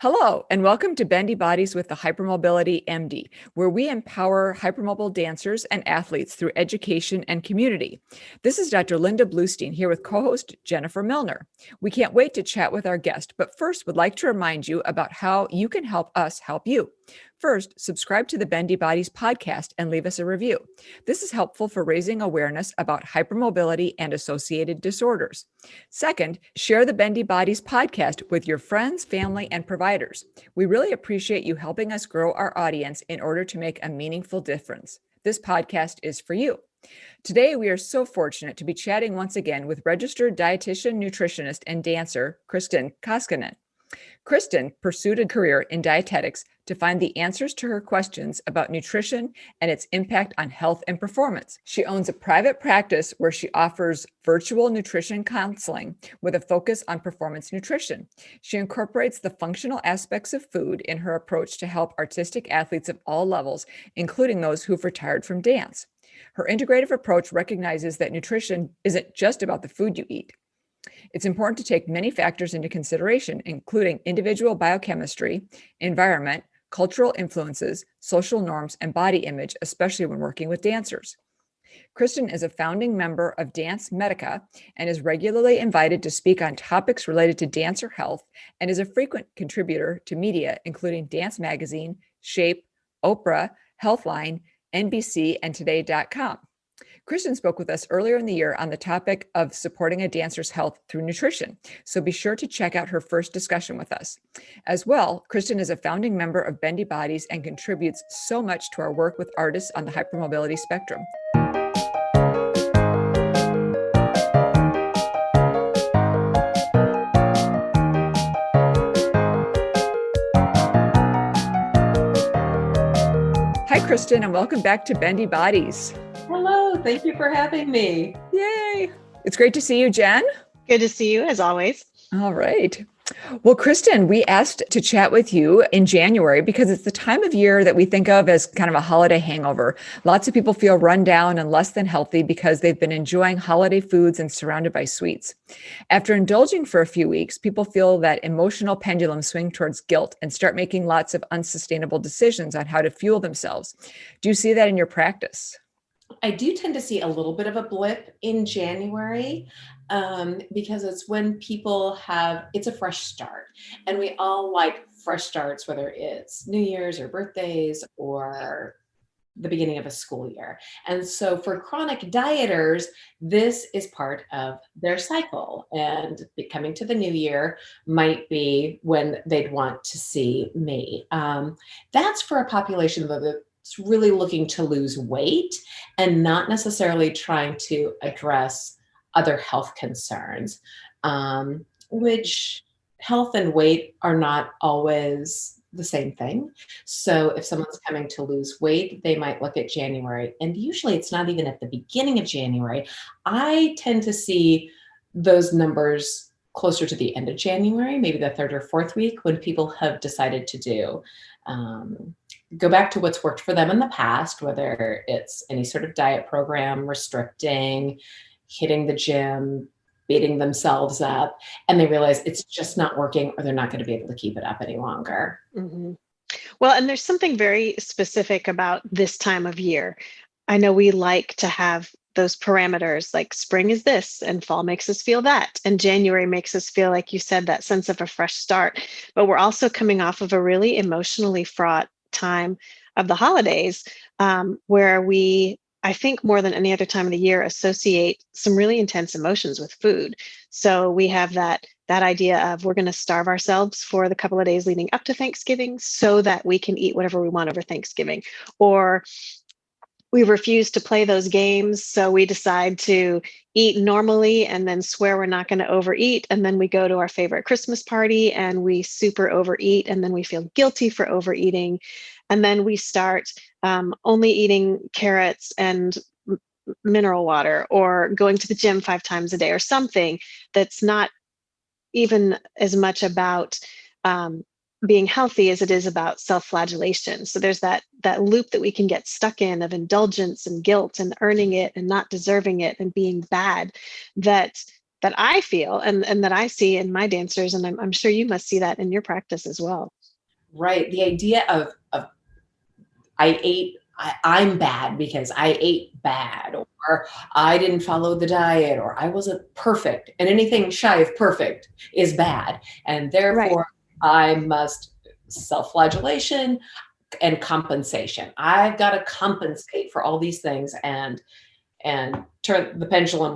Hello, and welcome to Bendy Bodies with the Hypermobility MD, where we empower hypermobile dancers and athletes through education and community. This is Dr. Linda Bluestein here with co-host Jennifer Milner. We can't wait to chat with our guest, but first would like to remind you about how you can help us help you. First, subscribe to the Bendy Bodies podcast and leave us a review. This is helpful for raising awareness about hypermobility and associated disorders. Second, share the Bendy Bodies podcast with your friends, family, and providers. We really appreciate you helping us grow our audience in order to make a meaningful difference. This podcast is for you. Today, we are so fortunate to be chatting once again with registered dietitian, nutritionist, and dancer, Kristin Koskinen. Kristin pursued a career in dietetics to find the answers to her questions about nutrition and its impact on health and performance. She owns a private practice where she offers virtual nutrition counseling with a focus on performance nutrition. She incorporates the functional aspects of food in her approach to help artistic athletes of all levels, including those who've retired from dance. Her integrative approach recognizes that nutrition isn't just about the food you eat. It's important to take many factors into consideration, including individual biochemistry, environment, cultural influences, social norms, and body image, especially when working with dancers. Kristin is a founding member of Dance Medica and is regularly invited to speak on topics related to dancer health and is a frequent contributor to media, including Dance Magazine, Shape, Oprah, Healthline, NBC, and Today.com. Kristin spoke with us earlier in the year on the topic of supporting a dancer's health through nutrition, so be sure to check out her first discussion with us. As well, Kristin is a founding member of Bendy Bodies and contributes so much to our work with artists on the hypermobility spectrum. Hi, Kristin, and welcome back to Bendy Bodies. Hello, thank you for having me. Yay. It's great to see you, Jen. Good to see you, as always. All right. Well, Kristin, we asked to chat with you in January because it's the time of year that we think of as kind of a holiday hangover. Lots of people feel run down and less than healthy because they've been enjoying holiday foods and surrounded by sweets. After indulging for a few weeks, people feel that emotional pendulum swing towards guilt and start making lots of unsustainable decisions on how to fuel themselves. Do you see that in your practice? I do tend to see a little bit of a blip in January because it's when people it's a fresh start. And we all like fresh starts, whether it's New Year's or birthdays or the beginning of a school year. And so for chronic dieters, this is part of their cycle. And coming to the new year might be when they'd want to see me. That's for a population that's really looking to lose weight and not necessarily trying to address other health concerns, which health and weight are not always the same thing. So if someone's coming to lose weight, they might look at January. And usually it's not even at the beginning of January. I tend to see those numbers closer to the end of January, maybe the third or fourth week, when people have decided to go back to what's worked for them in the past, whether it's any sort of diet program, restricting, hitting the gym, beating themselves up, and they realize it's just not working or they're not going to be able to keep it up any longer. Mm-hmm. Well, and there's something very specific about this time of year. I know we like to have those parameters, like spring is this and fall makes us feel that. And January makes us feel, like you said, that sense of a fresh start. But we're also coming off of a really emotionally fraught time of the holidays, where we, I think more than any other time of the year, associate some really intense emotions with food. So we have that idea of we're going to starve ourselves for the couple of days leading up to Thanksgiving so that we can eat whatever we want over Thanksgiving. Or we refuse to play those games, so we decide to eat normally and then swear we're not going to overeat. And then we go to our favorite Christmas party and we super overeat, and then we feel guilty for overeating. And then we start only eating carrots and mineral water, or going to the gym 5 times a day, or something that's not even as much about being healthy as it is about self-flagellation. So there's that loop that we can get stuck in of indulgence and guilt and earning it and not deserving it and being bad, that that I feel and that I see in my dancers. And I'm sure you must see that in your practice as well. Right. The idea of I'm bad because I ate bad, or I didn't follow the diet, or I wasn't perfect. And anything shy of perfect is bad. And Right. therefore, I must self-flagellation and compensation. I've got to compensate for all these things and turn the pendulum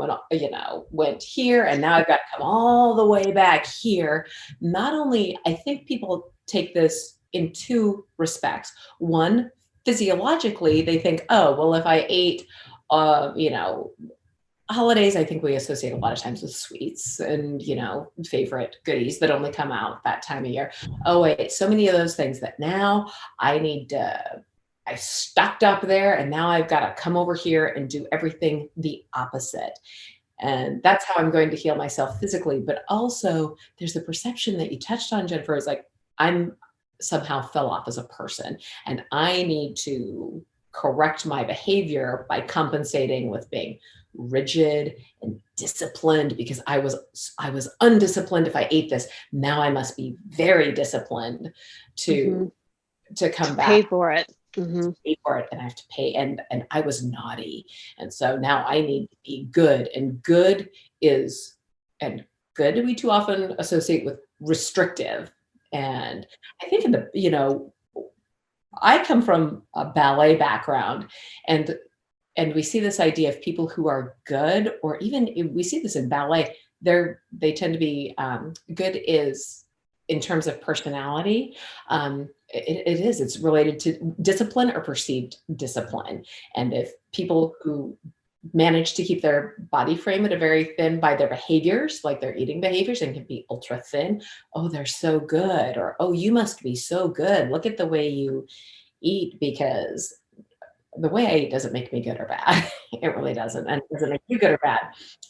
went here, and now I've got to come all the way back here. Not only, I think people take this in two respects. One, physiologically, they think, oh, well, if I ate, holidays, I think we associate a lot of times with sweets and, favorite goodies that only come out that time of year. Oh, wait, so many of those things that now I stocked up there, and now I've got to come over here and do everything the opposite. And that's how I'm going to heal myself physically. But also there's the perception that you touched on, Jennifer, is like, I'm somehow fell off as a person, and I need to correct my behavior by compensating with being rigid and disciplined, because I was undisciplined if I ate this. Now I must be very disciplined to come back. Pay for it. Pay for it, and I have to pay, and I was naughty, and so now I need to be good. And good we too often associate with restrictive. And I think I come from a ballet background, and we see this idea of people who are good, or even we see this in ballet, they tend to be good is in terms of personality. It's related to discipline or perceived discipline. And if people who manage to keep their body frame at a very thin by their behaviors, like their eating behaviors, and can be ultra thin, oh, they're so good. Or, oh, you must be so good. Look at the way you eat, because the way I eat doesn't make me good or bad. It really doesn't. And it doesn't make you good or bad.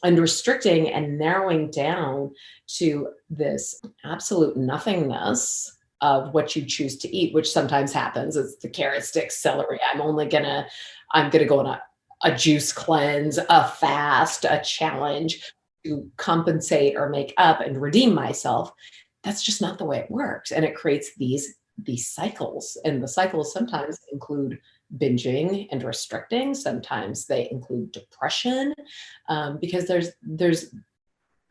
And restricting and narrowing down to this absolute nothingness of what you choose to eat, which sometimes happens. It's the carrot sticks, celery. I'm gonna go on a juice cleanse, a fast, a challenge to compensate or make up and redeem myself. That's just not the way it works. And it creates these cycles. And the cycles sometimes include binging and restricting. Sometimes they include depression, because there's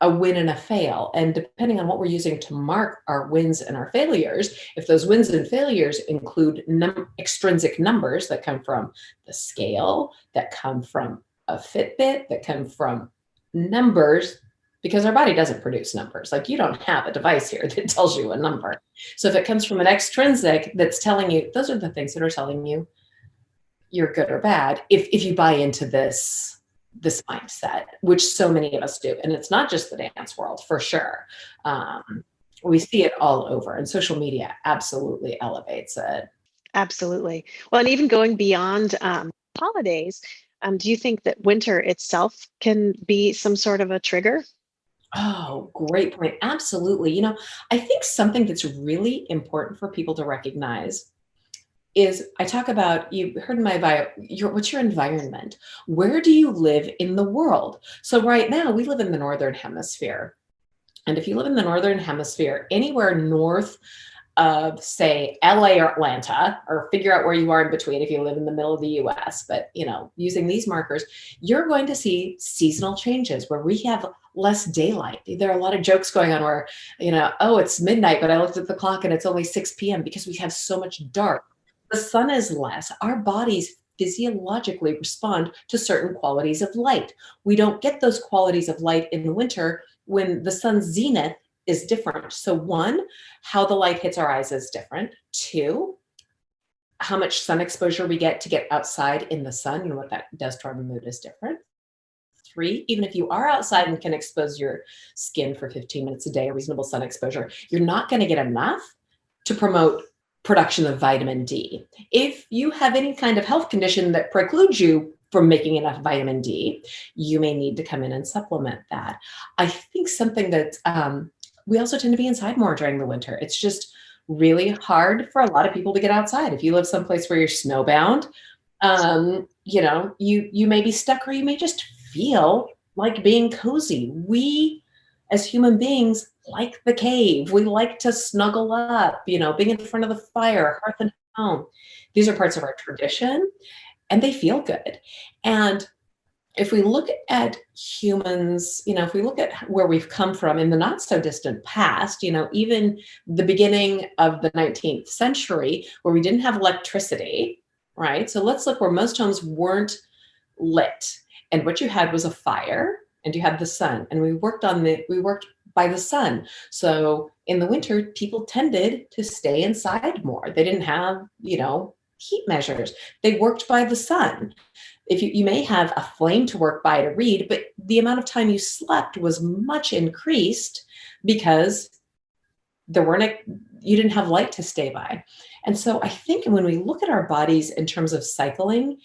a win and a fail. And depending on what we're using to mark our wins and our failures, if those wins and failures include extrinsic numbers that come from the scale, that come from a Fitbit, that come from numbers, because our body doesn't produce numbers. Like, you don't have a device here that tells you a number. So if it comes from an extrinsic that's telling you, those are the things that are telling you you're good or bad, if you buy into this mindset, which so many of us do. And it's not just the dance world, for sure. We see it all over, and social media absolutely elevates it. Absolutely. Well, and even going beyond holidays, do you think that winter itself can be some sort of a trigger? Oh, great point. Absolutely. I think something that's really important for people to recognize is, I talk about, you heard in my bio, what's your environment? Where do you live in the world? So right now we live in the Northern Hemisphere. And if you live in the Northern Hemisphere, anywhere north of, say, LA or Atlanta, or figure out where you are in between if you live in the middle of the US, but using these markers, you're going to see seasonal changes where we have less daylight. There are a lot of jokes going on where, oh, it's midnight, but I looked at the clock and it's only 6 p.m. because we have so much dark. The sun is less. Our bodies physiologically respond to certain qualities of light. We don't get those qualities of light in the winter when the sun's zenith is different. So one, how the light hits our eyes is different. Two, how much sun exposure we get to get outside in the sun and what that does to our mood is different. Three, even if you are outside and can expose your skin for 15 minutes a day, a reasonable sun exposure, you're not going to get enough to promote production of vitamin D. If you have any kind of health condition that precludes you from making enough vitamin D, you may need to come in and supplement that. I think something that we also tend to be inside more during the winter. It's just really hard for a lot of people to get outside. If you live someplace where you're snowbound, you may be stuck, or you may just feel like being cozy. We, as human beings, like the cave. We like to snuggle up, being in front of the fire, hearth and home. These are parts of our tradition, and they feel good. And if we look at humans, if we look at where we've come from in the not so distant past, even the beginning of the 19th century, where we didn't have electricity, right? So let's look where most homes weren't lit. And what you had was a fire, and you had the sun. And we worked by the sun. So in the winter, people tended to stay inside more. They didn't have, heat measures. They worked by the sun. If you may have a flame to work by to read, but the amount of time you slept was much increased because you didn't have light to stay by. And so I think when we look at our bodies in terms of cycling,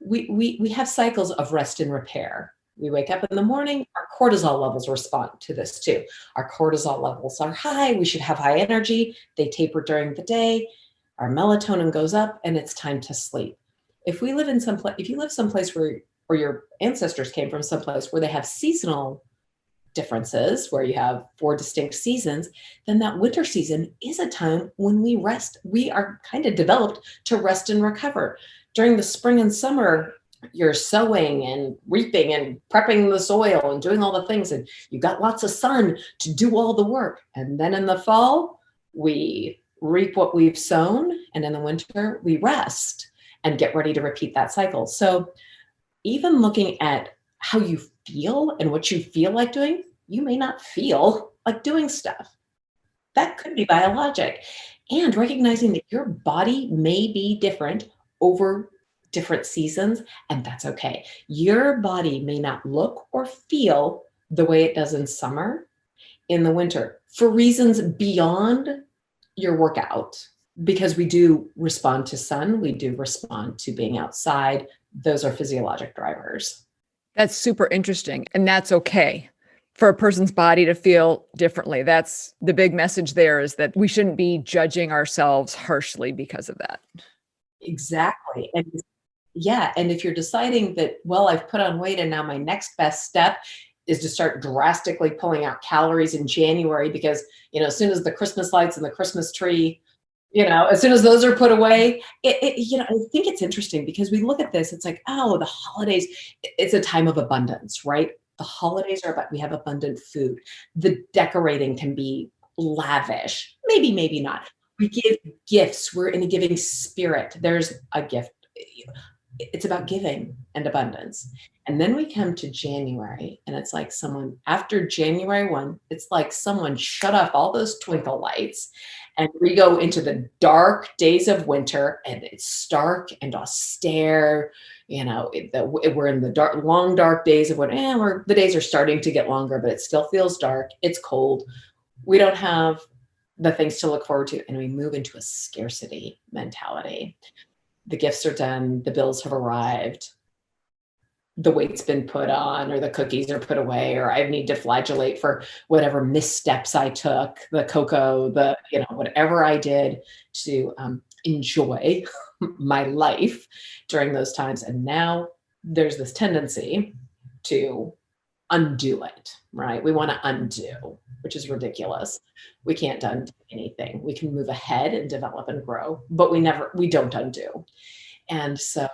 we have cycles of rest and repair. We wake up in the morning, our cortisol levels respond to this too. Our cortisol levels are high. We should have high energy. They taper during the day. Our melatonin goes up, and it's time to sleep. If you live someplace where your ancestors came from, someplace where they have seasonal differences, where you have 4 distinct seasons, then that winter season is a time when we rest. We are kind of developed to rest and recover. During the spring and summer, you're sowing and reaping and prepping the soil and doing all the things, and you've got lots of sun to do all the work. And then in the fall, we reap what we've sown, and in the winter, we rest and get ready to repeat that cycle. So even looking at how you feel and what you feel like doing, you may not feel like doing stuff. That could be biologic. And recognizing that your body may be different over different seasons, and that's okay. Your body may not look or feel the way it does in summer, in the winter, for reasons beyond your workout. Because we do respond to sun, we do respond to being outside. Those are physiologic drivers. That's super interesting. And that's okay for a person's body to feel differently. That's the big message there, is that we shouldn't be judging ourselves harshly because of that. Exactly. And yeah. And if you're deciding that, well, I've put on weight and now my next best step is to start drastically pulling out calories in January, because, as soon as the Christmas lights and the Christmas tree, as soon as those are put away, I think it's interesting because we look at this, it's like, oh, the holidays, it's a time of abundance, right? The holidays are about, we have abundant food. The decorating can be lavish, maybe not. We give gifts. We're in a giving spirit. There's a gift. It's about giving and abundance. And then we come to January, and it's like after January 1, it's like someone shut off all those twinkle lights, and we go into the dark days of winter, and it's stark and austere. We're in the long, dark days of winter. The days are starting to get longer, but it still feels dark. It's cold. We don't have the things to look forward to, and we move into a scarcity mentality. The gifts are done, the bills have arrived, the weight's been put on, or the cookies are put away, or I need to flagellate for whatever missteps I took, the cocoa, whatever I did to enjoy my life during those times. And now there's this tendency to undo it, right? We want to undo, which is ridiculous. We can't undo anything. We can move ahead and develop and grow, but we don't undo. And so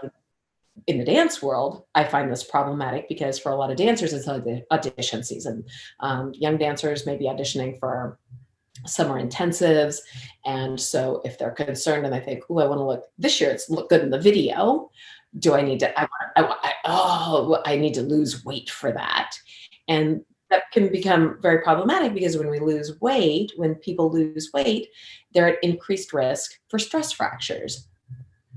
in the dance world, I find this problematic because for a lot of dancers, it's like the audition season. Young dancers may be auditioning for summer intensives. And so if they're concerned and they think, oh, I want to look good in the video. Do I need to, I need to lose weight for that. And that can become very problematic because when people lose weight, they're at increased risk for stress fractures.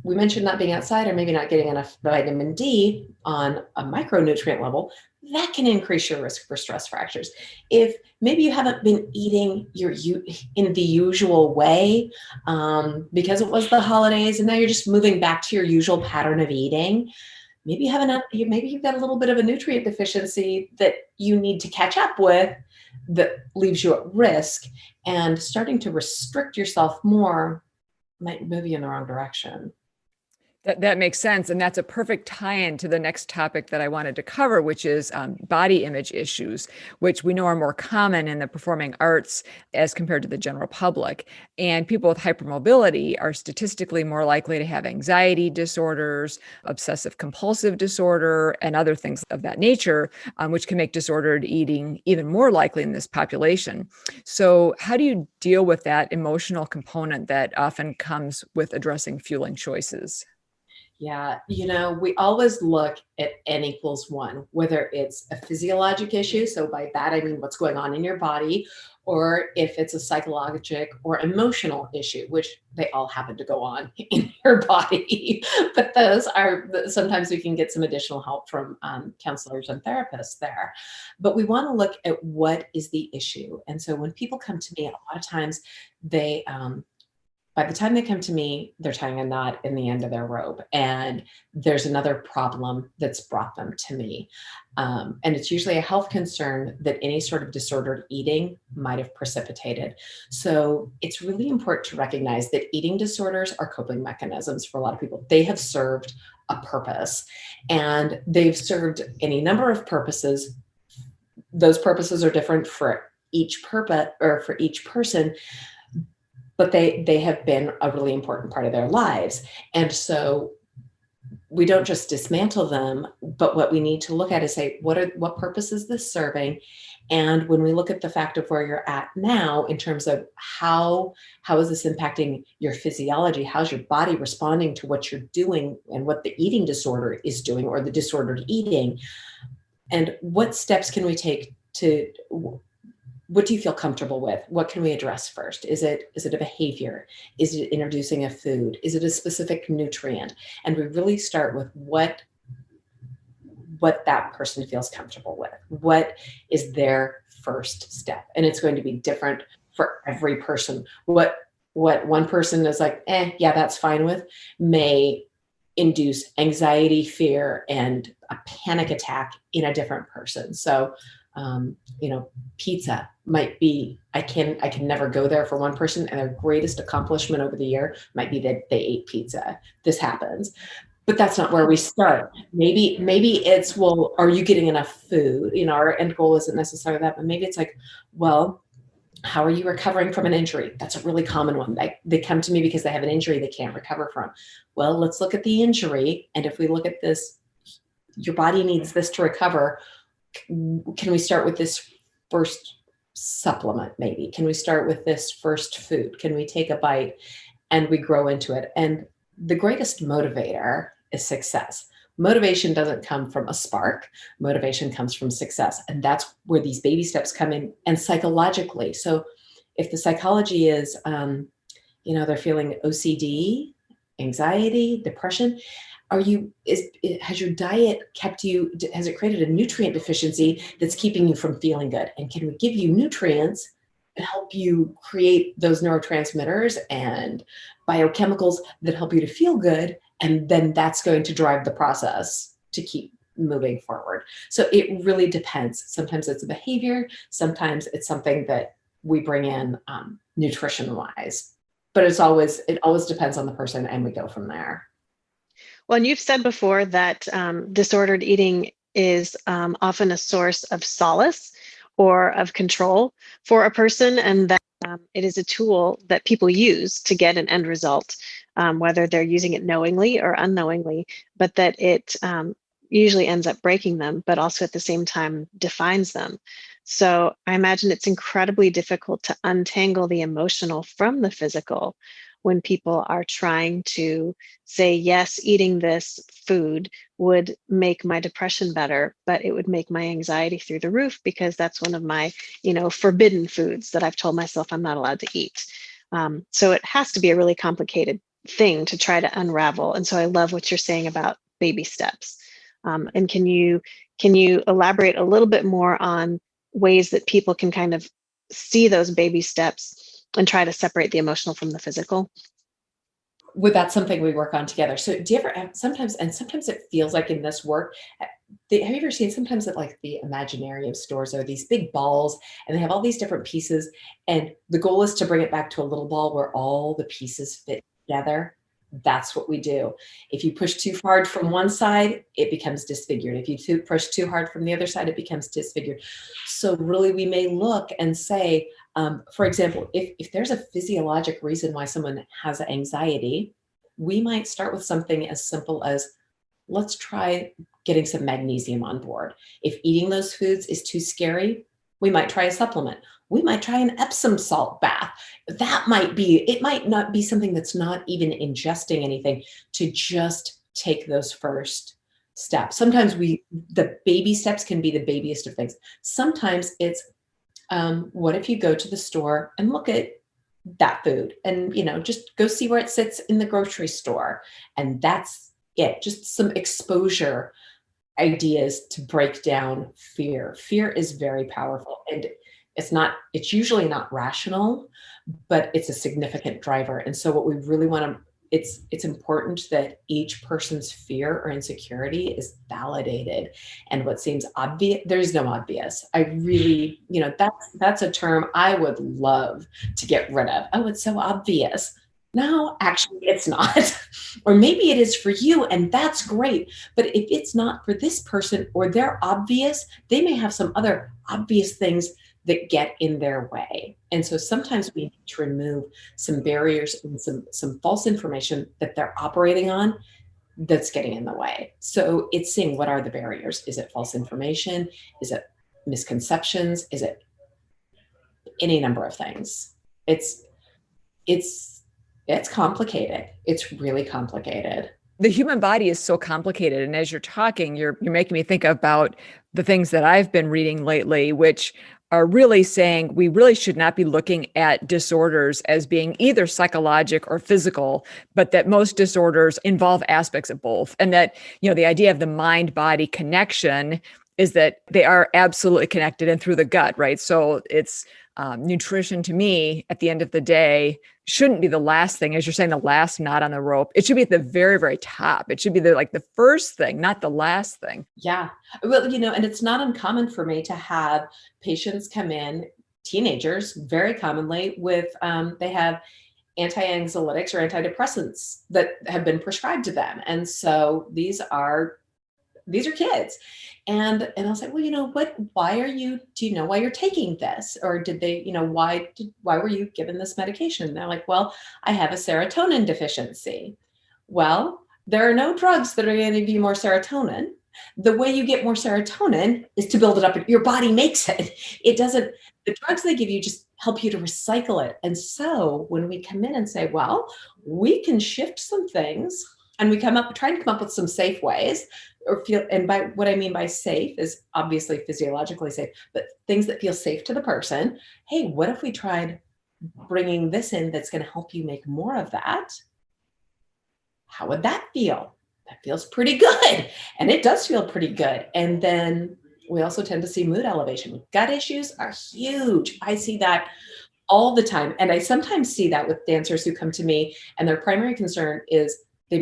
We mentioned not being outside, or maybe not getting enough vitamin D on a micronutrient level. That can increase your risk for stress fractures. If maybe you haven't been eating in the usual way because it was the holidays, and now you're just moving back to your usual pattern of eating, maybe you've got a little bit of a nutrient deficiency that you need to catch up with that leaves you at risk, and starting to restrict yourself more might move you in the wrong direction. That makes sense. And that's a perfect tie-in to the next topic that I wanted to cover, which is body image issues, which we know are more common in the performing arts as compared to the general public. And people with hypermobility are statistically more likely to have anxiety disorders, obsessive compulsive disorder, and other things of that nature, which can make disordered eating even more likely in this population. So how do you deal with that emotional component that often comes with addressing fueling choices? Yeah, we always look at N equals one, whether it's a physiologic issue. So by that, I mean what's going on in your body, or if it's a psychologic or emotional issue, which they all happen to go on in your body. But those are, sometimes we can get some additional help from counselors and therapists there. But we want to look at what is the issue. And so when people come to me, a lot of times they, by the time they come to me, they're tying a knot in the end of their robe, and there's another problem that's brought them to me. And it's usually a health concern that any sort of disordered eating might have precipitated. So it's really important to recognize that eating disorders are coping mechanisms for a lot of people. They have served a purpose, and they've served any number of purposes. Those purposes are different for each purpose or for each person, but they have been a really important part of their lives. And so we don't just dismantle them, but what we need to look at is say, what purpose is this serving? And when we look at the fact of where you're at now, in terms of how is this impacting your physiology? How's your body responding to what you're doing and what the eating disorder is doing, or the disordered eating? And what steps can we take to, what do you feel comfortable with? What can we address first? Is it a behavior? Is it introducing a food? Is it a specific nutrient? And we really start with what that person feels comfortable with. What is their first step? And it's going to be different for every person. What one person is like, yeah, that's fine with, may induce anxiety, fear, and a panic attack in a different person. So pizza might be, I can never go there for one person, and their greatest accomplishment over the year might be that they ate pizza. This happens, but that's not where we start. Maybe it's, well, are you getting enough food? Our end goal isn't necessarily that, but maybe it's like, well, how are you recovering from an injury? That's a really common one. They come to me because they have an injury they can't recover from. Well, let's look at the injury. And if we look at this, your body needs this to recover. Can we start with this first supplement? Maybe. Can we start with this first food? Can we take a bite and we grow into it? And the greatest motivator is success. Motivation doesn't come from a spark. Motivation comes from success. And that's where these baby steps come in, and psychologically. So if the psychology is, they're feeling OCD, anxiety, depression, has your diet has it created a nutrient deficiency that's keeping you from feeling good? And can we give you nutrients that help you create those neurotransmitters and biochemicals that help you to feel good? And then that's going to drive the process to keep moving forward. So it really depends. Sometimes it's a behavior. Sometimes it's something that we bring in nutrition wise, but it always depends on the person, and we go from there. Well, and you've said before that disordered eating is often a source of solace or of control for a person, and that it is a tool that people use to get an end result, whether they're using it knowingly or unknowingly, but that it usually ends up breaking them, but also at the same time defines them. So I imagine it's incredibly difficult to untangle the emotional from the physical when people are trying to say, yes, eating this food would make my depression better, but it would make my anxiety through the roof because that's one of my, forbidden foods that I've told myself I'm not allowed to eat. So it has to be a really complicated thing to try to unravel. And so I love what you're saying about baby steps. And can you elaborate a little bit more on ways that people can kind of see those baby steps and try to separate the emotional from the physical? Well, that's something we work on together. So do you ever have sometimes it feels like in this work, have you ever seen sometimes at like the Imaginarium stores, there are these big balls and they have all these different pieces, and the goal is to bring it back to a little ball where all the pieces fit together? that's what we do. If you push too hard from one side, it becomes disfigured. If you push too hard from the other side, it becomes disfigured. So really, we may look and say, for example, if there's a physiologic reason why someone has anxiety, we might start with something as simple as, let's try getting some magnesium on board. If eating those foods is too scary, we might try a supplement. We might try an Epsom salt bath. It might not be something that's not even ingesting anything, to just take those first steps. Sometimes the baby steps can be the babyest of things. Sometimes it's, what if you go to the store and look at that food and, just go see where it sits in the grocery store. And that's it. Just some exposure ideas to break down fear. Fear is very powerful, and it's usually not rational, but it's a significant driver. And so what we really want to, it's important that each person's fear or insecurity is validated. And what seems obvious, there's no obvious. I really, that's a term I would love to get rid of. Oh, it's so obvious. No, actually it's not. Or maybe it is for you, and that's great. But if it's not for this person, or they're obvious, they may have some other obvious things that get in their way. And so sometimes we need to remove some barriers and some false information that they're operating on that's getting in the way. So it's seeing, what are the barriers? Is it false information? Is it misconceptions? Is it any number of things? It's complicated. It's really complicated. The human body is so complicated. And as you're talking, you're making me think about the things that I've been reading lately, which are really saying we really should not be looking at disorders as being either psychological or physical, but that most disorders involve aspects of both. And that, the idea of the mind-body connection is that they are absolutely connected and through the gut, right? So it's nutrition, to me, at the end of the day, shouldn't be the last thing. As you're saying, the last knot on the rope. It should be at the very, very top. It should be the first thing, not the last thing. Yeah. Well, and it's not uncommon for me to have patients come in, teenagers, very commonly with, they have anti-anxiolytics or antidepressants that have been prescribed to them. And so these are kids. And I'll say, well, do you know why you're taking this? Or did they, why were you given this medication? And they're like, well, I have a serotonin deficiency. Well, there are no drugs that are going to give you more serotonin. The way you get more serotonin is to build it up. Your body makes it. The drugs they give you just help you to recycle it. And so when we come in and say, well, we can shift some things, and we try and come up with some safe ways, and by what I mean by safe is obviously physiologically safe, but things that feel safe to the person. Hey, what if we tried bringing this in that's going to help you make more of that? How would that feel? That feels pretty good. And it does feel pretty good. And then we also tend to see mood elevation. Gut issues are huge. I see that all the time. And I sometimes see that with dancers who come to me, and their primary concern is it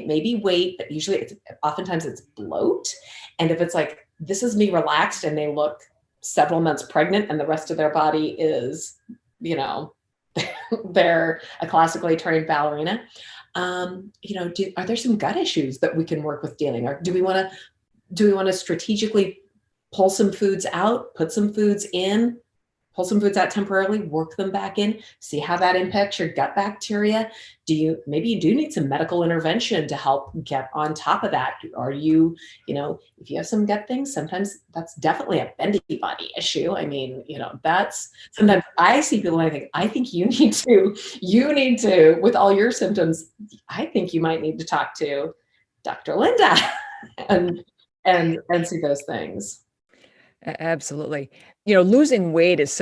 may be weight, but usually oftentimes it's bloat. And if it's like, this is me relaxed, and they look several months pregnant and the rest of their body is, they're a classically trained ballerina. Are there some gut issues that we can work with dealing? Or do we want to strategically pull some foods out, put some foods in, pull some foods out temporarily, work them back in, see how that impacts your gut bacteria? Maybe you do need some medical intervention to help get on top of that. Or if you have some gut things, sometimes that's definitely a bendy body issue. I mean, that's, sometimes I see people and I think you need to, with all your symptoms, I think you might need to talk to Dr. Linda and see those things. Absolutely. Losing weight is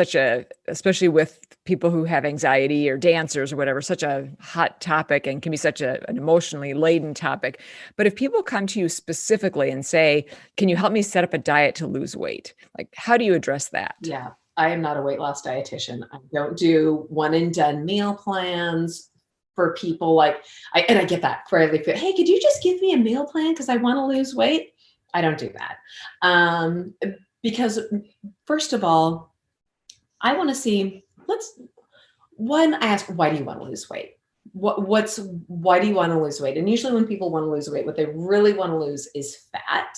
especially with people who have anxiety or dancers or whatever, such a hot topic, and can be such an emotionally laden topic. But if people come to you specifically and say, can you help me set up a diet to lose weight? Like, how do you address that? Yeah, I am not a weight loss dietitian. I don't do one and done meal plans for people. I get that fairly. Hey, could you just give me a meal plan because I want to lose weight? I don't do that. Because first of all, I want to see, I ask, why do you want to lose weight? why do you want to lose weight? And usually when people want to lose weight, what they really want to lose is fat.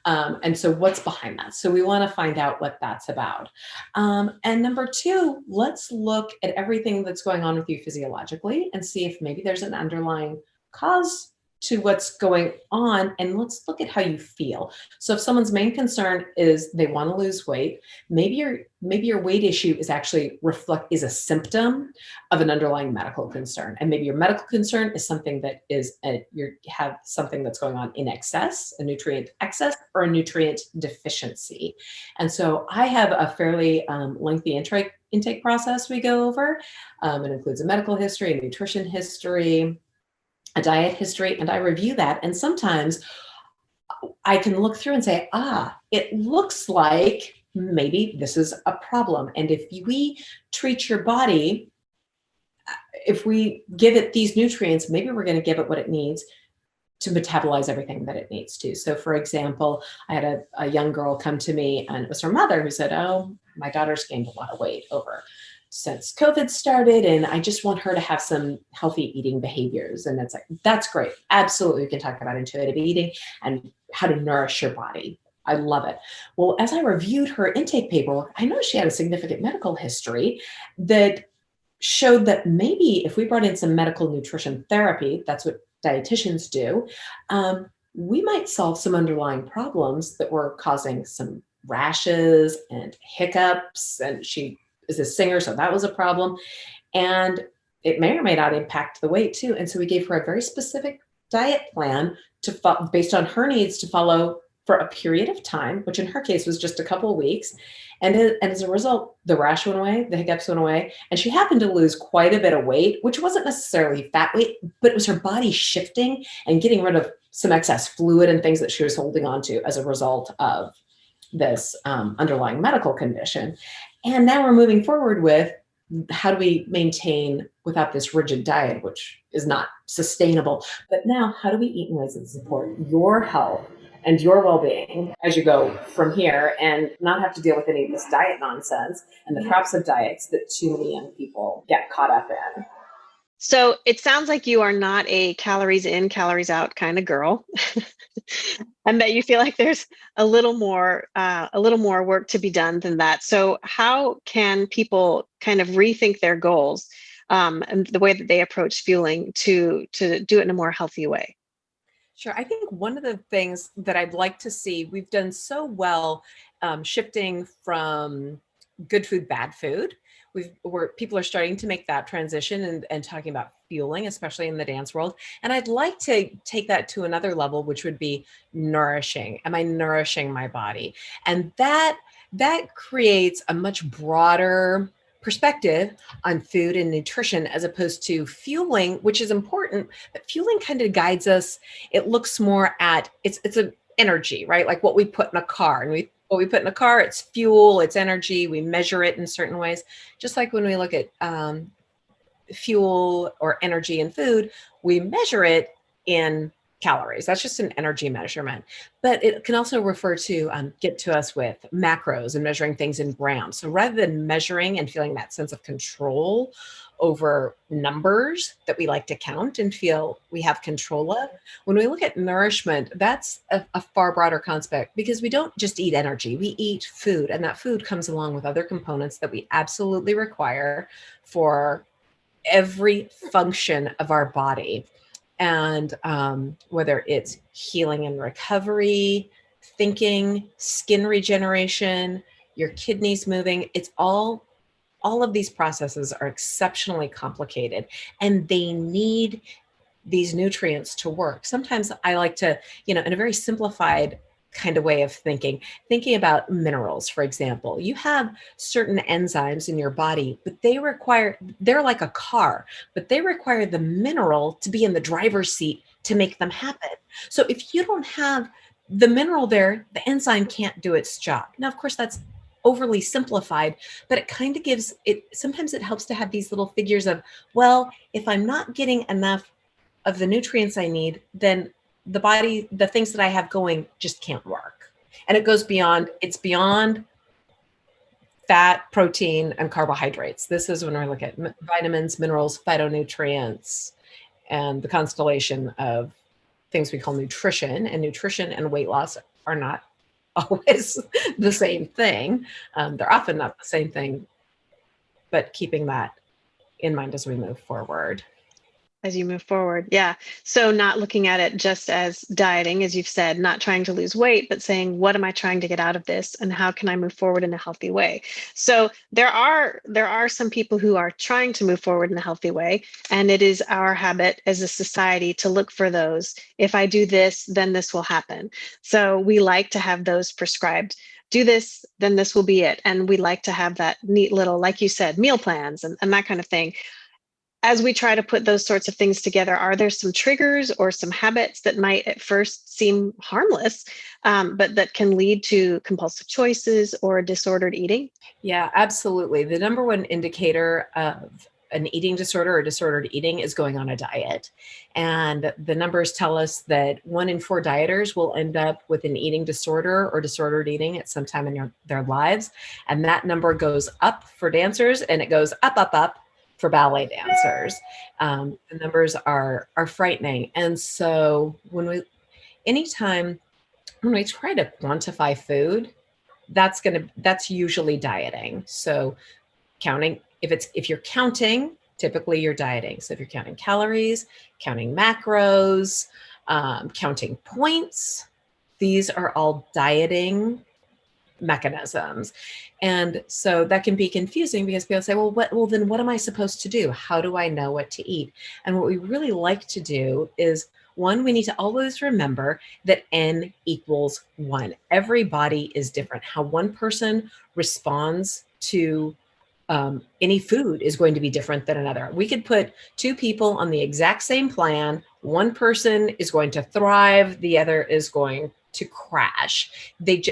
And so what's behind that? So we want to find out what that's about. And number two, let's look at everything that's going on with you physiologically and see if maybe there's an underlying cause to what's going on, and let's look at how you feel. So if someone's main concern is they want to lose weight, maybe your weight issue is actually is a symptom of an underlying medical concern. And maybe your medical concern is something that is you have something that's going on in excess, a nutrient excess or a nutrient deficiency. And so I have a fairly lengthy intake process we go over. It includes a medical history, a nutrition history, a diet history, and I review that. And sometimes I can look through and say, it looks like maybe this is a problem. And if we treat your body, if we give it these nutrients, maybe we're going to give it what it needs to metabolize everything that it needs to. So for example, I had a young girl come to me, and it was her mother who said, oh, my daughter's gained a lot of weight since COVID started, and I just want her to have some healthy eating behaviors. And that's great. Absolutely. We can talk about intuitive eating and how to nourish your body. I love it. Well, as I reviewed her intake paperwork, I noticed she had a significant medical history that showed that maybe if we brought in some medical nutrition therapy, that's what dietitians do, we might solve some underlying problems that were causing some rashes and hiccups. And she is a singer, so that was a problem. And it may or may not impact the weight too. And so we gave her a very specific diet plan based on her needs to follow for a period of time, which in her case was just a couple of weeks. And as a result, the rash went away, the hiccups went away, and she happened to lose quite a bit of weight, which wasn't necessarily fat weight, but it was her body shifting and getting rid of some excess fluid and things that she was holding on to as a result of this underlying medical condition. And now we're moving forward with how do we maintain without this rigid diet, which is not sustainable. But now, how do we eat in ways that support your health and your well-being as you go from here and not have to deal with any of this diet nonsense and the traps of diets that too many young people get caught up in? So it sounds like you are not a calories in, calories out kind of girl, and that you feel like there's a little more work to be done than that. So how can people kind of rethink their goals and the way that they approach fueling to do it in a more healthy way? Sure. I think one of the things that I'd like to see, we've done so well shifting from good food, bad food. Where people are starting to make that transition and talking about fueling, especially in the dance world. And I'd like to take that to another level, which would be nourishing. Am I nourishing my body? And that creates a much broader perspective on food and nutrition as opposed to fueling, which is important, but fueling kind of guides us. It looks more at it's an energy, right? Like what we put in a car, and what we put in a car, it's fuel, it's energy. We measure it in certain ways. Just like when we look at fuel or energy in food, we measure it in calories. That's just an energy measurement. But it can also refer to, get to us with macros and measuring things in grams. So rather than measuring and feeling that sense of control over numbers that we like to count and feel we have control of, when we look at nourishment, that's a far broader concept, because we don't just eat energy, we eat food, and that food comes along with other components that we absolutely require for every function of our body. And whether it's healing and recovery, thinking, skin regeneration, your kidneys moving, it's all of these processes are exceptionally complicated, and they need these nutrients to work. Sometimes I like to, in a very simplified kind of way of thinking about minerals, for example. You have certain enzymes in your body, but they're like a car, but they require the mineral to be in the driver's seat to make them happen. So if you don't have the mineral there, the enzyme can't do its job. Now, of course, that's overly simplified, but it kind of gives it, sometimes it helps to have these little figures of, well, if I'm not getting enough of the nutrients I need, then the body, the things that I have going just can't work. And it goes beyond fat, protein, and carbohydrates. This is when we look at vitamins, minerals, phytonutrients, and the constellation of things we call nutrition. And nutrition and weight loss are not always the same thing. They're often not the same thing, but keeping that in mind as we move forward. As you move forward. Yeah. So not looking at it just as dieting, as you've said, not trying to lose weight, but saying, what am I trying to get out of this? And how can I move forward in a healthy way? So there are some people who are trying to move forward in a healthy way. And it is our habit as a society to look for those. If I do this, then this will happen. So we like to have those prescribed. Do this, then this will be it. And we like to have that neat little, like you said, meal plans and that kind of thing. As we try to put those sorts of things together, are there some triggers or some habits that might at first seem harmless, but that can lead to compulsive choices or disordered eating? Yeah, absolutely. The number one indicator of an eating disorder or disordered eating is going on a diet. And the numbers tell us that 1 in 4 dieters will end up with an eating disorder or disordered eating at some time in their lives. And that number goes up for dancers, and it goes up for ballet dancers. The numbers are frightening. And so anytime when we try to quantify food, that's usually dieting. So counting, if you're counting, typically you're dieting. So if you're counting calories, counting macros, counting points, these are all dieting mechanisms. And so that can be confusing because people say, well, then what am I supposed to do? How do I know what to eat? And what we really like to do is, one, we need to always remember that N equals 1. Every body is different. How one person responds to any food is going to be different than another. We could put 2 people on the exact same plan. One person is going to thrive. The other is going to crash. The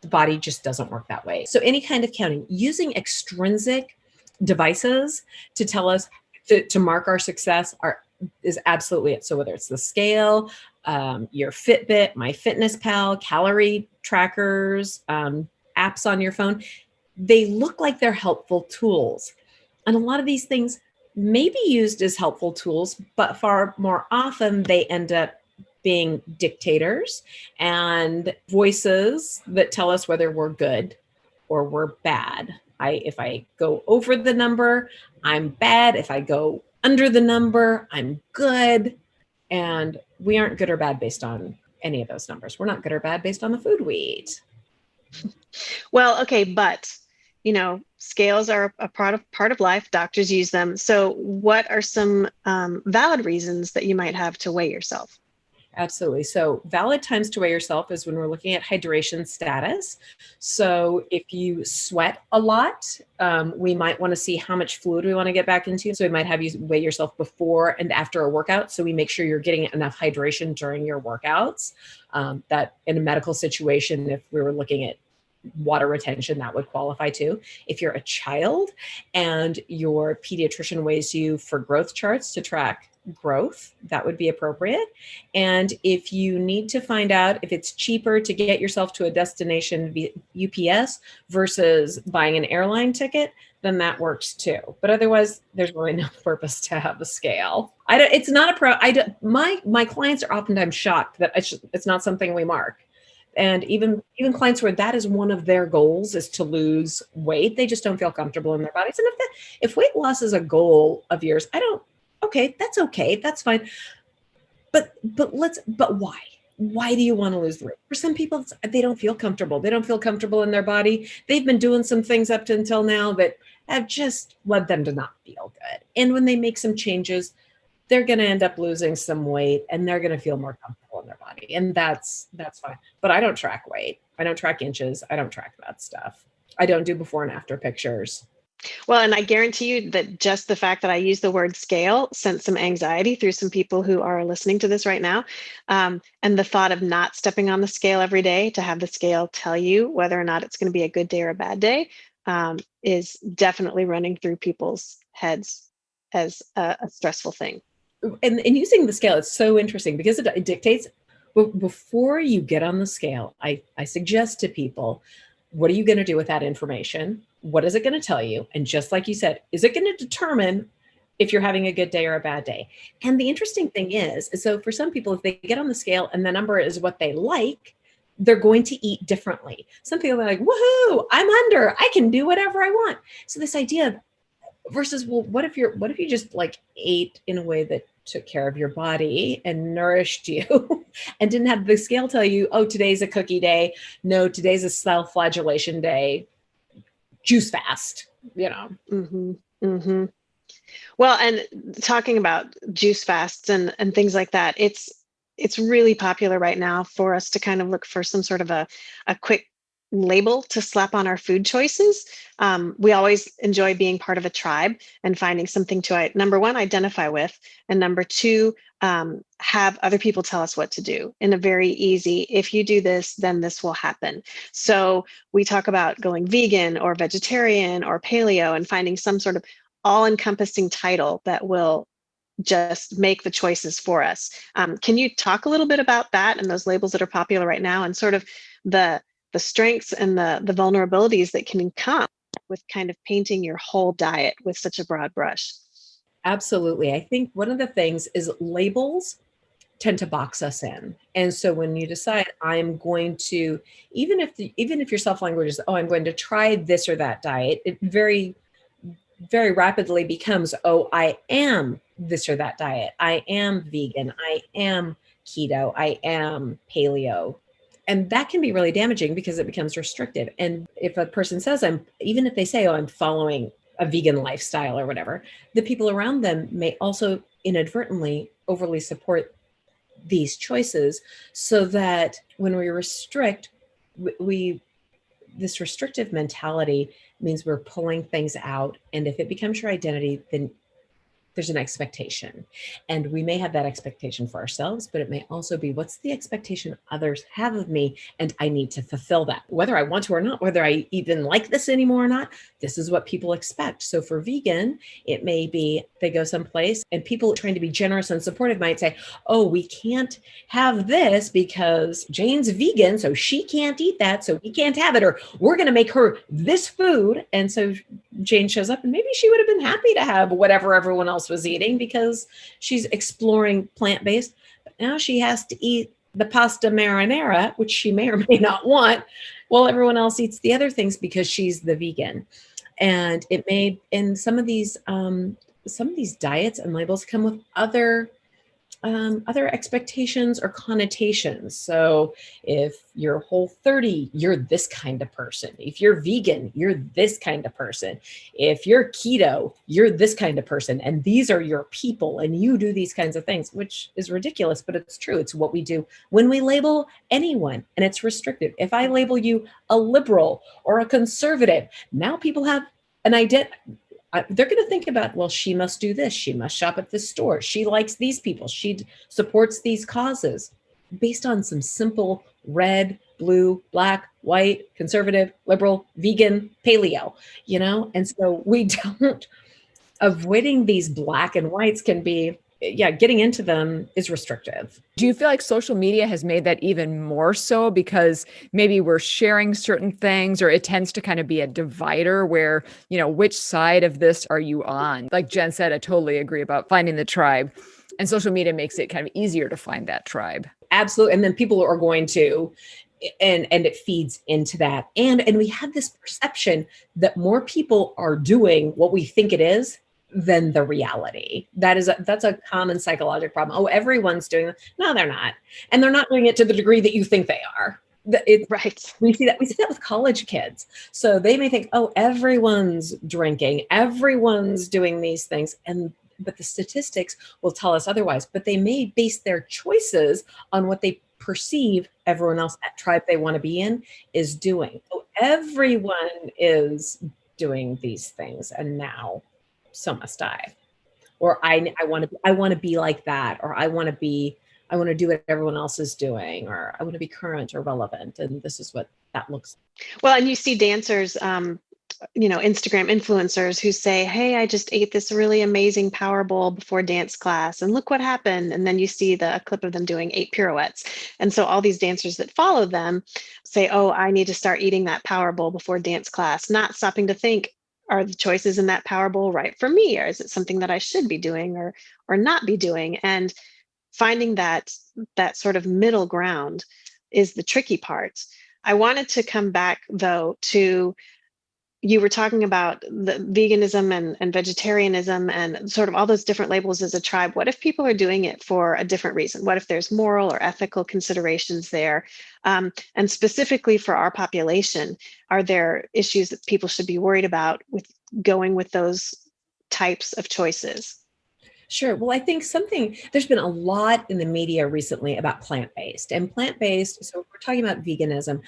body just doesn't work that way. So any kind of counting, using extrinsic devices to tell us, to mark our success is absolutely it. So whether it's the scale, your Fitbit, MyFitnessPal, calorie trackers, apps on your phone, they look like they're helpful tools. And a lot of these things may be used as helpful tools, but far more often they end up being dictators and voices that tell us whether we're good or we're bad. If I go over the number, I'm bad. If I go under the number, I'm good. And we aren't good or bad based on any of those numbers. We're not good or bad based on the food we eat. Well, okay, but scales are a part of life. Doctors use them. So what are some valid reasons that you might have to weigh yourself? Absolutely. So valid times to weigh yourself is when we're looking at hydration status. So if you sweat a lot, we might want to see how much fluid we want to get back into. So we might have you weigh yourself before and after a workout. So we make sure you're getting enough hydration during your workouts. That in a medical situation, if we were looking at water retention, that would qualify too. If you're a child and your pediatrician weighs you for growth charts to track growth, that would be appropriate. And if you need to find out if it's cheaper to get yourself to a destination via UPS versus buying an airline ticket, then that works too. But otherwise, there's really no purpose to have a scale. It's not my clients are oftentimes shocked that it's not something we mark. And even clients where that is one of their goals is to lose weight, they just don't feel comfortable in their bodies. And if weight loss is a goal of yours, that's fine. But why? Why do you want to lose the weight? For some people, they don't feel comfortable. They don't feel comfortable in their body. They've been doing some things up to until now that have just led them to not feel good. And when they make some changes, they're going to end up losing some weight and they're going to feel more comfortable in their body. And that's fine. But I don't track weight. I don't track inches. I don't track that stuff. I don't do before and after pictures. Well, and I guarantee you that just the fact that I use the word scale sent some anxiety through some people who are listening to this right now. And the thought of not stepping on the scale every day, to have the scale tell you whether or not it's going to be a good day or a bad day, is definitely running through people's heads as a stressful thing. And using the scale, it's so interesting because it dictates, before you get on the scale, I suggest to people, what are you going to do with that information? What is it going to tell you? And just like you said, is it going to determine if you're having a good day or a bad day? And the interesting thing is so for some people, if they get on the scale and the number is what they like, they're going to eat differently. Some people are like, woohoo, I'm under, I can do whatever I want. So this idea versus, well, what if you just like ate in a way that took care of your body and nourished you and didn't have the scale tell you, oh, today's a cookie day. No, today's a self-flagellation day. Juice fast, Mm-hmm. Mm-hmm. Well, and talking about juice fasts and things like that, it's really popular right now for us to kind of look for some sort of a quick label to slap on our food choices. We always enjoy being part of a tribe and finding something to, number one, identify with, and number two, have other people tell us what to do in a very easy, if you do this, then this will happen. So we talk about going vegan or vegetarian or paleo and finding some sort of all-encompassing title that will just make the choices for us. Can you talk a little bit about that and those labels that are popular right now and sort of the strengths and the vulnerabilities that can come with kind of painting your whole diet with such a broad brush? Absolutely. I think one of the things is labels tend to box us in. And so when you decide I'm going to, even if your self-language is, oh, I'm going to try this or that diet, it very, very rapidly becomes, oh, I am this or that diet. I am vegan. I am keto. I am paleo. And that can be really damaging because it becomes restrictive. And if a person says even if they say, oh, I'm following a vegan lifestyle or whatever, the people around them may also inadvertently overly support these choices, so that when we restrict, this restrictive mentality means we're pulling things out. And if it becomes your identity, then there's an expectation. And we may have that expectation for ourselves, but it may also be, what's the expectation others have of me? And I need to fulfill that, whether I want to or not, whether I even like this anymore or not. This is what people expect. So for vegan, it may be they go someplace and people trying to be generous and supportive might say, oh, we can't have this because Jane's vegan, so she can't eat that, so we can't have it, or we're going to make her this food. And so Jane shows up and maybe she would have been happy to have whatever everyone else was eating because she's exploring plant-based, but now she has to eat the pasta marinara, which she may or may not want, while everyone else eats the other things because she's the vegan. And it may, and some of these diets and labels come with other expectations or connotations. So if you're Whole30, you're this kind of person. If you're vegan, you're this kind of person. If you're keto, you're this kind of person. And these are your people, and you do these kinds of things, which is ridiculous, but it's true. It's what we do when we label anyone, and it's restrictive. If I label you a liberal or a conservative, now people have an idea. They're going to think about, well, she must do this. She must shop at this store. She likes these people. She supports these causes based on some simple red, blue, black, white, conservative, liberal, vegan, paleo, And so we don't, avoiding these black and whites can be, getting into them is restrictive. Do you feel like social media has made that even more so because maybe we're sharing certain things, or it tends to kind of be a divider where, which side of this are you on? Like Jen said, I totally agree about finding the tribe, and social media makes it kind of easier to find that tribe. Absolutely. And then people are going to, and it feeds into that. And we have this perception that more people are doing what we think it is than the reality. That's a common psychological problem. Oh, everyone's doing it. No, they're not. And they're not doing it to the degree that you think they are. Right. We see that with college kids. So they may think, oh, everyone's drinking, everyone's doing these things. But the statistics will tell us otherwise. But they may base their choices on what they perceive everyone else at tribe they want to be in is doing. So everyone is doing these things, and now so must I. Or I want to be like that, or I want to do what everyone else is doing, or I want to be current or relevant. And this is what that looks like. Well, and you see dancers Instagram influencers who say, hey, I just ate this really amazing power bowl before dance class and look what happened. And then you see a clip of them doing 8 pirouettes. And so all these dancers that follow them say, oh, I need to start eating that power bowl before dance class, not stopping to think, are the choices in that power bowl right for me? Or is it something that I should be doing or not be doing? And finding that sort of middle ground is the tricky part. I wanted to come back though to, you were talking about the veganism and vegetarianism and sort of all those different labels as a tribe. What if people are doing it for a different reason? What if there's moral or ethical considerations there? And specifically for our population, are there issues that people should be worried about with going with those types of choices? Sure. Well, I think there's been a lot in the media recently about plant-based and plant-based. So if we're talking about veganism,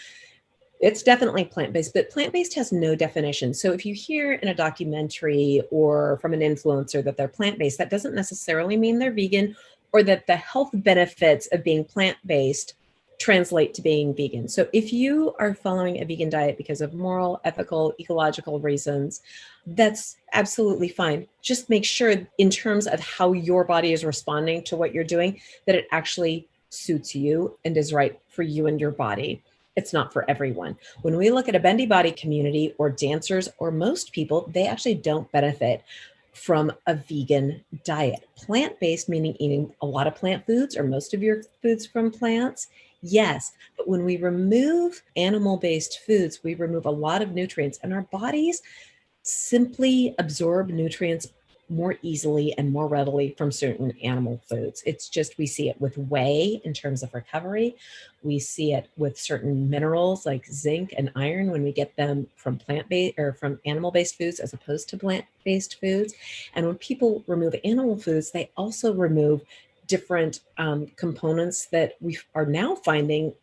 it's definitely plant-based, but plant-based has no definition. So if you hear in a documentary or from an influencer that they're plant-based, that doesn't necessarily mean they're vegan or that the health benefits of being plant-based translate to being vegan. So if you are following a vegan diet because of moral, ethical, ecological reasons, that's absolutely fine. Just make sure in terms of how your body is responding to what you're doing, that it actually suits you and is right for you and your body. It's not for everyone. When we look at a bendy body community or dancers or most people, they actually don't benefit from a vegan diet. Plant-based, meaning eating a lot of plant foods or most of your foods from plants. Yes, but when we remove animal-based foods, we remove a lot of nutrients, and our bodies simply absorb nutrients more easily and more readily from certain animal foods. It's just, we see it with whey in terms of recovery. We see it with certain minerals like zinc and iron when we get them from plant-based or from animal-based foods as opposed to plant-based foods. And when people remove animal foods, they also remove different components that we are now finding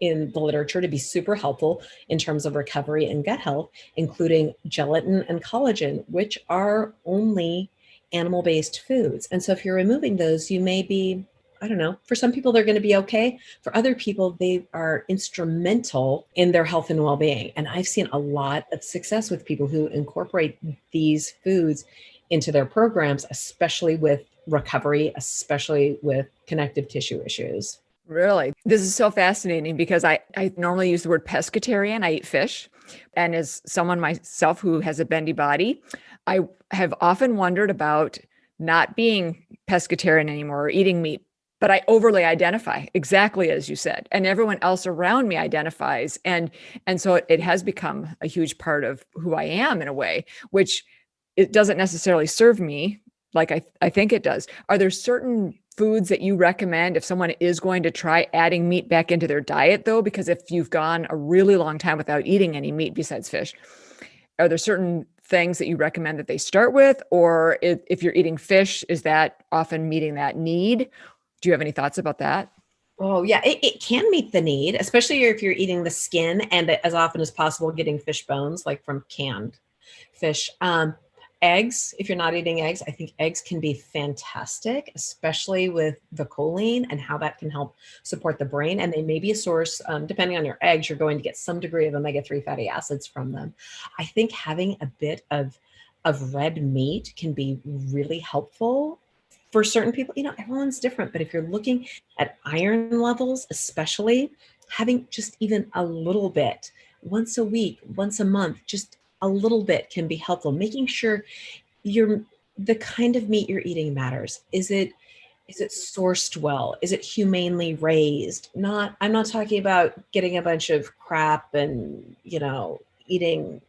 in the literature to be super helpful in terms of recovery and gut health, including gelatin and collagen, which are only animal-based foods. And so if you're removing those, you may be, I don't know, for some people, they're going to be okay. For other people, they are instrumental in their health and well-being. And I've seen a lot of success with people who incorporate these foods into their programs, especially with recovery, especially with connective tissue issues. Really? This is so fascinating because I normally use the word pescatarian. I eat fish. And as someone myself who has a bendy body, I have often wondered about not being pescatarian anymore or eating meat, but I overly identify exactly as you said, and everyone else around me identifies. And so it has become a huge part of who I am in a way, which it doesn't necessarily serve me like I think it does. Are there certain foods that you recommend if someone is going to try adding meat back into their diet though? Because if you've gone a really long time without eating any meat besides fish, are there certain things that you recommend that they start with? Or if you're eating fish, is that often meeting that need? Do you have any thoughts about that? Oh yeah, it can meet the need, especially if you're eating the skin and as often as possible getting fish bones, like from canned fish. Eggs, if you're not eating eggs, I think eggs can be fantastic, especially with the choline and how that can help support the brain. And they may be a source, depending on your eggs, you're going to get some degree of omega-3 fatty acids from them. I think having a bit of red meat can be really helpful for certain people. Everyone's different, but if you're looking at iron levels, especially having just even a little bit once a week, once a month, just a little bit can be helpful. Making sure the kind of meat you're eating matters. Is it sourced well? Is it humanely raised? I'm not talking about getting a bunch of crap and, eating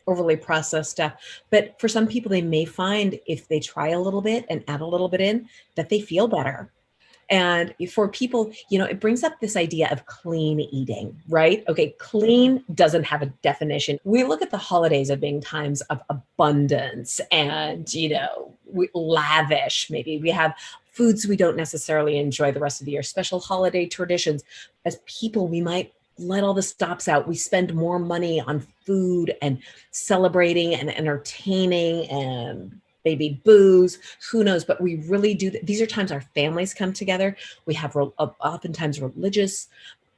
overly processed stuff. But for some people, they may find if they try a little bit and add a little bit in, that they feel better. And for people, it brings up this idea of clean eating, right? Okay, clean doesn't have a definition. We look at the holidays as being times of abundance and, lavish. Maybe we have foods we don't necessarily enjoy the rest of the year, special holiday traditions. As people, we might let all the stops out. We spend more money on food and celebrating and entertaining and maybe booze, who knows, but we really do. These are times our families come together. We have oftentimes religious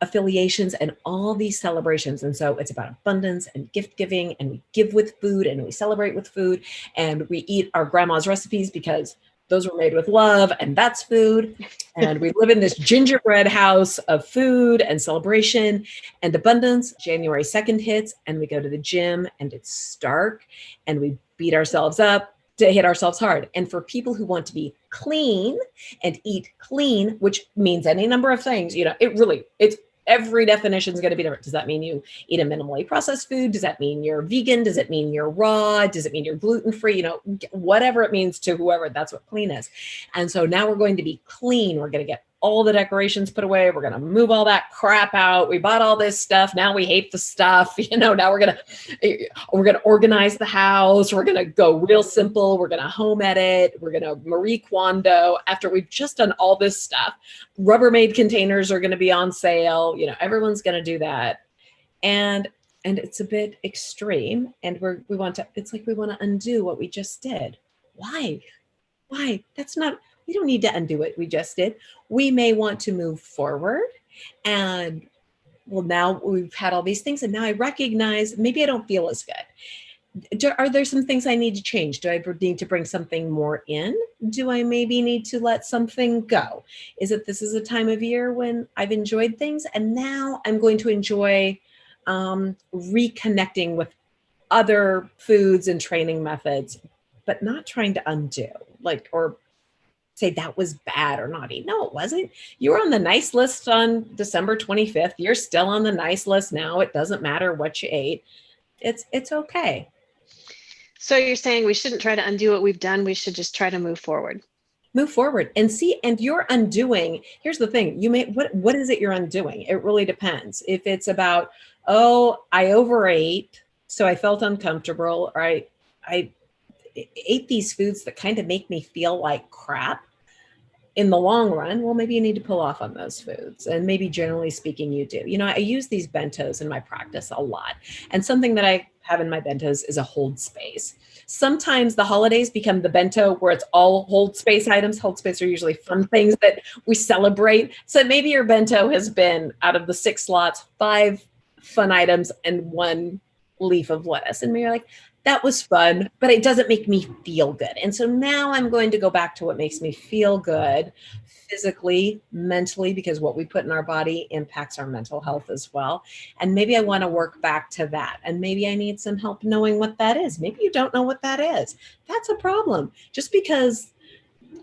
affiliations and all these celebrations. And so it's about abundance and gift giving, and we give with food and we celebrate with food, and we eat our grandma's recipes because those were made with love, and that's food. And we live in this gingerbread house of food and celebration and abundance. January 2nd hits and we go to the gym and it's stark and we beat ourselves up to hit ourselves hard. And for people who want to be clean and eat clean, which means any number of things, it's every definition is going to be different. Does that mean you eat a minimally processed food? Does that mean you're vegan? Does it mean you're raw? Does it mean you're gluten-free? Whatever it means to whoever, that's what clean is. And so now we're going to be clean. We're going to get all the decorations put away. We're going to move all that crap out. We bought all this stuff. Now we hate the stuff. Now we're going to organize the house. We're going to go real simple. We're going to home edit. We're going to Marie Kondo after we've just done all this stuff. Rubbermaid containers are going to be on sale. Everyone's going to do that. And it's a bit extreme. And we want to undo what we just did. Why? We don't need to undo what we just did. We may want to move forward and, now we've had all these things and now I recognize maybe I don't feel as good. Are there some things I need to change? Do I need to bring something more in? Do I maybe need to let something go? This is a time of year when I've enjoyed things and now I'm going to enjoy reconnecting with other foods and training methods, but not trying to undo, or say that was bad or naughty. No, it wasn't. You were on the nice list on December 25th. You're still on the nice list now. It doesn't matter what you ate. It's okay. So you're saying we shouldn't try to undo what we've done. We should just try to move forward. Move forward and see. And you're undoing. Here's the thing. What is it you're undoing? It really depends. If it's about, I overate, so I felt uncomfortable, or I ate these foods that kind of make me feel like crap. In the long run, maybe you need to pull off on those foods. And maybe generally speaking, you do. I use these bentos in my practice a lot. And something that I have in my bentos is a hold space. Sometimes the holidays become the bento where it's all hold space items. Hold space are usually fun things that we celebrate. So maybe your bento has been, out of the 6 slots, 5 fun items and 1 leaf of lettuce. And you're like, that was fun, but it doesn't make me feel good. And so now I'm going to go back to what makes me feel good physically, mentally, because what we put in our body impacts our mental health as well. And maybe I want to work back to that. And maybe I need some help knowing what that is. Maybe you don't know what that is. That's a problem. Just because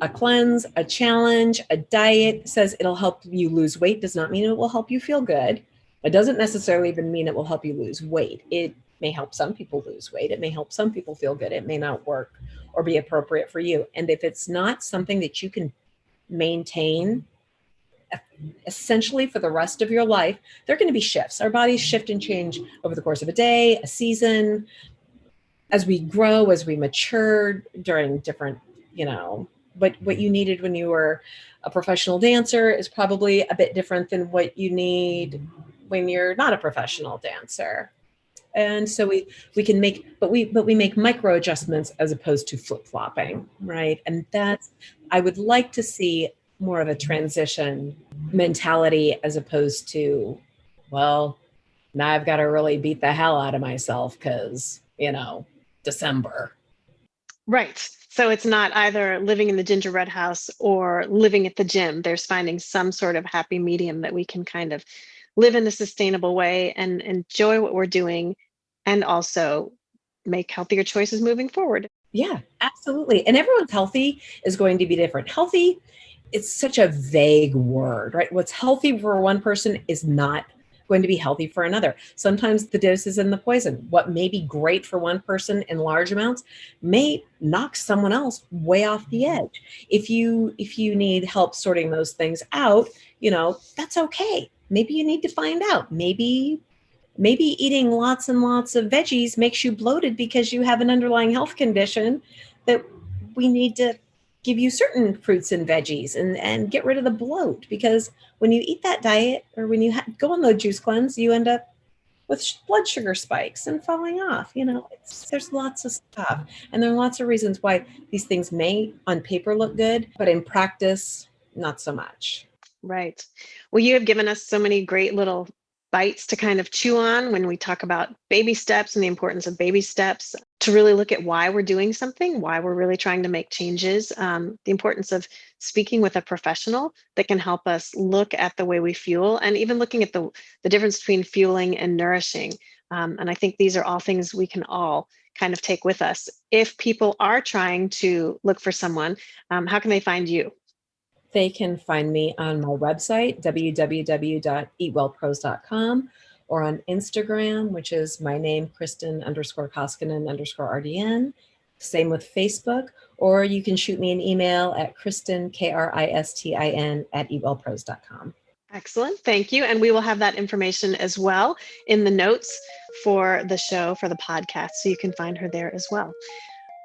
a cleanse, a challenge, a diet says it'll help you lose weight does not mean it will help you feel good. It doesn't necessarily even mean it will help you lose weight. It may help some people lose weight. It may help some people feel good. It may not work or be appropriate for you. And if it's not something that you can maintain essentially for the rest of your life, there are going to be shifts. Our bodies shift and change over the course of a day, a season, as we grow, as we mature during different, what you needed when you were a professional dancer is probably a bit different than what you need when you're not a professional dancer. And so we can make, but we make micro adjustments as opposed to flip-flopping, right? And I would like to see more of a transition mentality as opposed to, now I've got to really beat the hell out of myself because, December. Right. So it's not either living in the gingerbread house or living at the gym. There's finding some sort of happy medium that we can kind of live in a sustainable way and enjoy what we're doing and also make healthier choices moving forward. Yeah, absolutely. And everyone's healthy is going to be different. Healthy, it's such a vague word, right? What's healthy for one person is not going to be healthy for another. Sometimes the dose is in the poison. What may be great for one person in large amounts may knock someone else way off the edge. If you need help sorting those things out, that's okay. Maybe you need to find out. Maybe eating lots and lots of veggies makes you bloated because you have an underlying health condition that we need to give you certain fruits and veggies and get rid of the bloat. Because when you eat that diet or when you go on the juice cleanse, you end up with blood sugar spikes and falling off. There's lots of stuff. And there are lots of reasons why these things may on paper look good, but in practice, not so much. Right. Well, you have given us so many great little bites to kind of chew on when we talk about baby steps and the importance of baby steps, to really look at why we're doing something, why we're really trying to make changes, the importance of speaking with a professional that can help us look at the way we fuel, and even looking at the difference between fueling and nourishing. And I think these are all things we can all kind of take with us. If people are trying to look for someone, how can they find you? They can find me on my website, www.eatwellpros.com, or on Instagram, which is my name, Kristin_Koskinen_RDN. Same with Facebook, or you can shoot me an email at Kristin, Kristin, @eatwellpros.com. Excellent. Thank you. And we will have that information as well in the notes for the show, for the podcast, so you can find her there as well.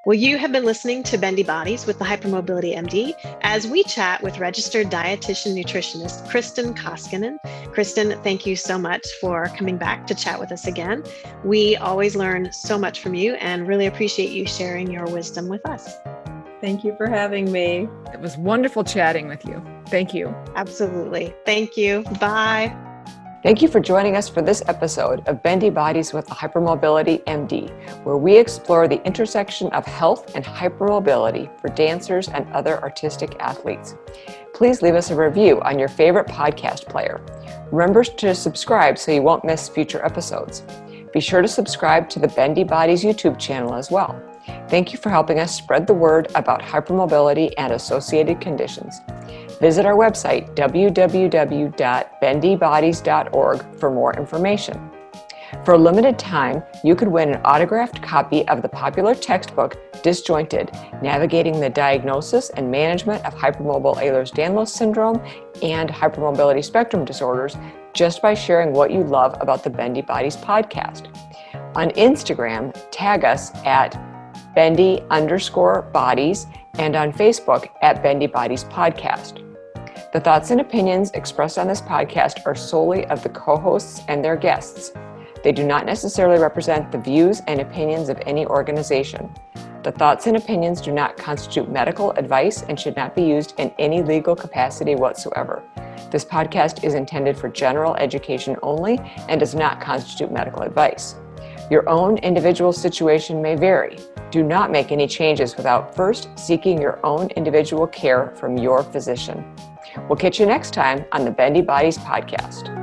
Well, you have been listening to Bendy Bodies with the Hypermobility MD as we chat with registered dietitian nutritionist Kristin Koskinen. Kristin, thank you so much for coming back to chat with us again. We always learn so much from you and really appreciate you sharing your wisdom with us. Thank you for having me. It was wonderful chatting with you. Thank you. Absolutely. Thank you. Bye. Thank you for joining us for this episode of Bendy Bodies with the Hypermobility MD, where we explore the intersection of health and hypermobility for dancers and other artistic athletes. Please leave us a review on your favorite podcast player. Remember to subscribe so you won't miss future episodes. Be sure to subscribe to the Bendy Bodies YouTube channel as well. Thank you for helping us spread the word about hypermobility and associated conditions. Visit our website, www.bendybodies.org, for more information. For a limited time, you could win an autographed copy of the popular textbook, Disjointed: Navigating the Diagnosis and Management of Hypermobile Ehlers-Danlos Syndrome and Hypermobility Spectrum Disorders, just by sharing what you love about the Bendy Bodies podcast. On Instagram, tag us at Bendy_Bodies, and on Facebook at Bendy Bodies Podcast. The thoughts and opinions expressed on this podcast are solely of the co-hosts and their guests. They do not necessarily represent the views and opinions of any organization. The thoughts and opinions do not constitute medical advice and should not be used in any legal capacity whatsoever. This podcast is intended for general education only and does not constitute medical advice. Your own individual situation may vary. Do not make any changes without first seeking your own individual care from your physician. We'll catch you next time on the Bendy Bodies podcast.